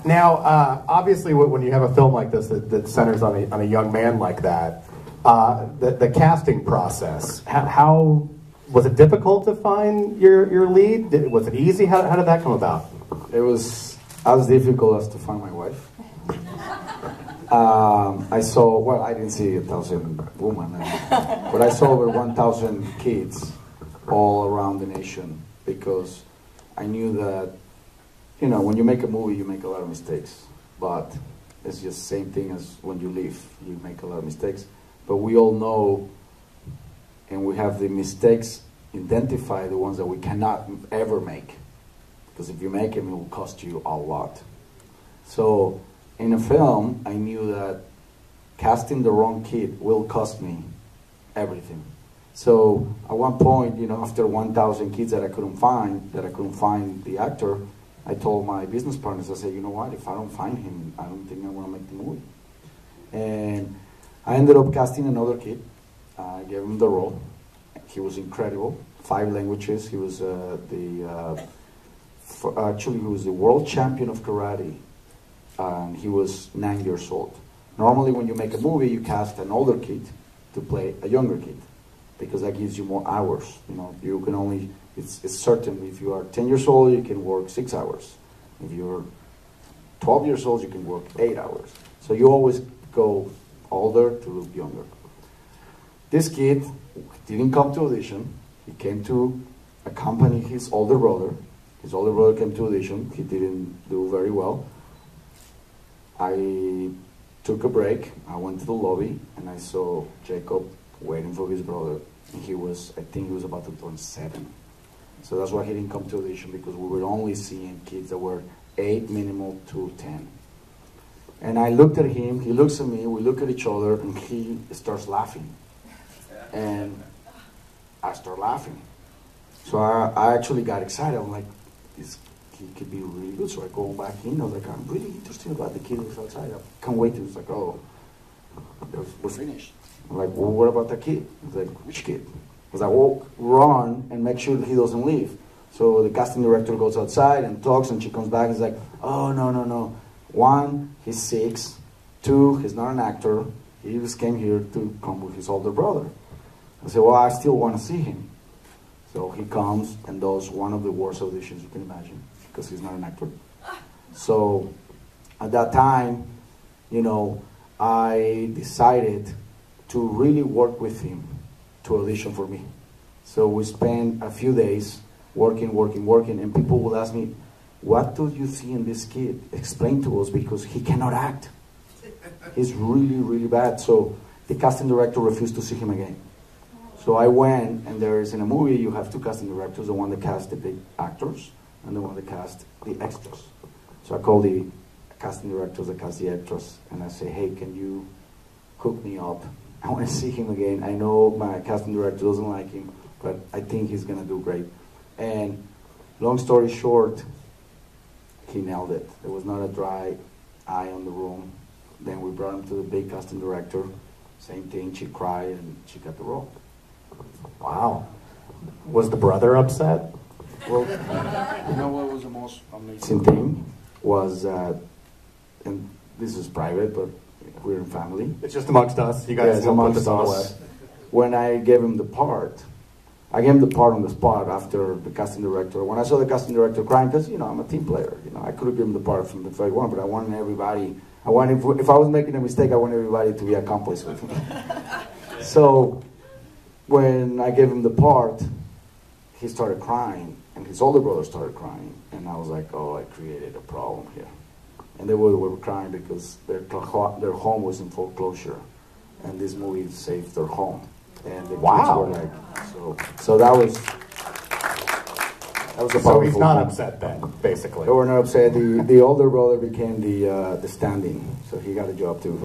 Now, obviously, when you have a film like this that centers on a young man like that, the casting process, how was it difficult to find your lead? Was it easy? How did that come about? It was as difficult as to find my wife. Well, I didn't see 1,000 women, but I saw over 1,000 kids all around the nation, because I knew that, you know, when you make a movie, you make a lot of mistakes, but it's just the same thing as when you live, you make a lot of mistakes. But we all know, and we have the mistakes, identify the ones that we cannot ever make, because if you make them, it will cost you a lot. So in a film, I knew that casting the wrong kid will cost me everything. So at one point, you know, after 1,000 kids that I couldn't find the actor, I told my business partners, I said, you know what, if I don't find him, I don't think I want to make the movie. And I ended up casting another kid. I gave him the role. He was incredible. 5 languages. He was actually he was the world champion of karate, and he was 9 years old. Normally, when you make a movie, you cast an older kid to play a younger kid, because that gives you more hours. You know, you can only, it's certain, if you are 10 years old, you can work 6 hours. If you're 12 years old, you can work 8 hours. So you always go older to look younger. This kid didn't come to audition. He came to accompany his older brother. His older brother came to audition. He didn't do very well. I took a break. I went to the lobby, and I saw Jakob waiting for his brother. And he was, I think he was about to turn 7. So that's why he didn't come to audition, because we were only seeing kids that were 8 minimal to 10. And I looked at him, he looks at me, we look at each other, and he starts laughing. And I start laughing. So I actually got excited. I'm like, this kid could be really good. So I go back in, I was like, I'm really interested about the kid who's outside. I can't wait to, it's like, oh, we're finished. I'm like, well, what about that kid? He's like, which kid? I was like, well, run and make sure that he doesn't leave. So the casting director goes outside and talks, and she comes back and is like, oh, no. 1, he's 6. 2, he's not an actor. He just came here to come with his older brother. I said, well, I still want to see him. So he comes and does one of the worst auditions you can imagine, because he's not an actor. So at that time, you know, I decided to really work with him to audition for me. So we spent a few days working, and people will ask me, what do you see in this kid? Explain to us, because he cannot act. He's really, really bad. So the casting director refused to see him again. So I went, and there is, in a movie, you have 2 casting directors, the one that cast the big actors and the one that cast the extras. So I called the casting directors that cast the extras, and I say, hey, can you hook me up? I want to see him again. I know my casting director doesn't like him, but I think he's going to do great. And long story short, he nailed it. There was not a dry eye on the room. Then we brought him to the big casting director. Same thing, she cried, and she got the role. Wow. Was the brother upset? Well, you know what was the most amazing thing? Was, and this is private, but we're in family. It's just amongst us. You guys don't put this on the web. When I gave him the part, I gave him the part on the spot after the casting director. When I saw the casting director crying, because, you know, I'm a team player. You know, I could have given him the part from the very one, but I wanted everybody, if I was making a mistake, I wanted everybody to be accomplice with me. So when I gave him the part, he started crying, and his older brother started crying, and I was like, oh, I created a problem here. And they were crying because their home was in foreclosure, and this movie saved their home. And the kids were like, so that was a powerful. So he's not upset then, basically. They were not upset. The older brother became the stand-in, so he got a job too.